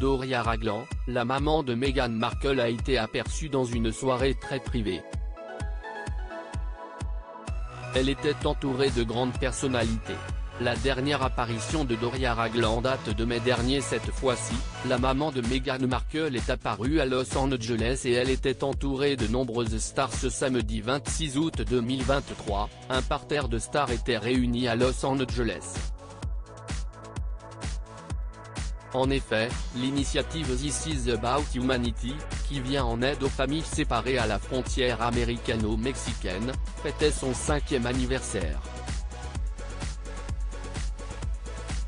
Doria Ragland, la maman de Meghan Markle a été aperçue dans une soirée très privée. Elle était entourée de grandes personnalités. La dernière apparition de Doria Ragland date de mai dernier. Cette fois-ci, la maman de Meghan Markle est apparue à Los Angeles et elle était entourée de nombreuses stars. Ce samedi 26 août 2023, un parterre de stars était réuni à Los Angeles. En effet, l'initiative This is About Humanity, qui vient en aide aux familles séparées à la frontière américano-mexicaine, fêtait son 5e anniversaire.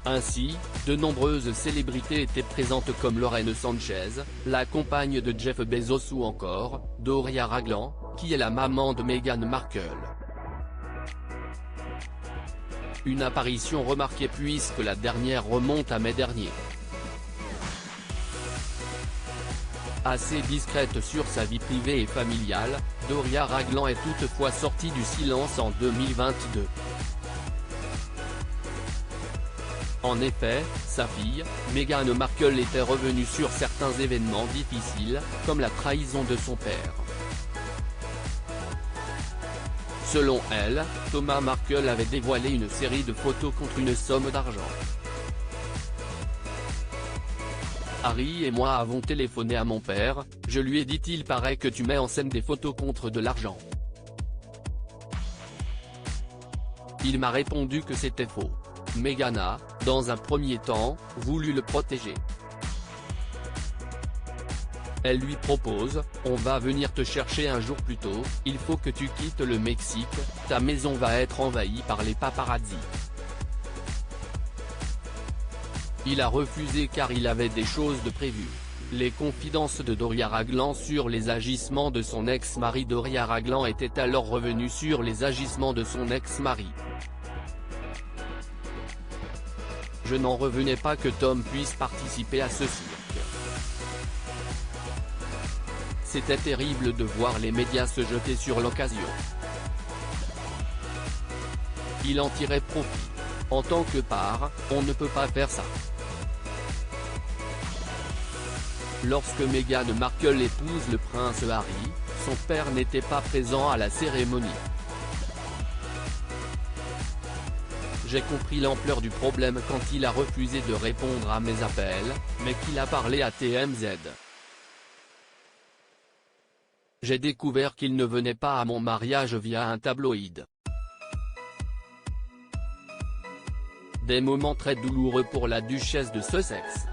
Ainsi, de nombreuses célébrités étaient présentes comme Lauren Sanchez, la compagne de Jeff Bezos ou encore, Doria Ragland, qui est la maman de Meghan Markle. Une apparition remarquée puisque la dernière remonte à mai dernier. Assez discrète sur sa vie privée et familiale, Doria Ragland est toutefois sortie du silence en 2022. En effet, sa fille, Meghan Markle était revenue sur certains événements difficiles, comme la trahison de son père. Selon elle, Thomas Markle avait dévoilé une série de photos contre une somme d'argent. Harry et moi avons téléphoné à mon père, je lui ai dit il paraît que tu mets en scène des photos contre de l'argent. Il m'a répondu que c'était faux. Meghan a, dans un premier temps, voulu le protéger. Elle lui propose, on va venir te chercher un jour plus tôt, il faut que tu quittes le Mexique, ta maison va être envahie par les paparazzi. Il a refusé car il avait des choses de prévues. Les confidences de Doria Ragland sur les agissements de son ex-mari. Doria Ragland était alors revenue sur les agissements de son ex-mari. Je n'en revenais pas que Tom puisse participer à ce cirque. C'était terrible de voir les médias se jeter sur l'occasion. Il en tirait profit. En tant que part, on ne peut pas faire ça. Lorsque Meghan Markle épouse le prince Harry, son père n'était pas présent à la cérémonie. J'ai compris l'ampleur du problème quand il a refusé de répondre à mes appels, mais qu'il a parlé à TMZ. J'ai découvert qu'il ne venait pas à mon mariage via un tabloïd. Des moments très douloureux pour la duchesse de Sussex.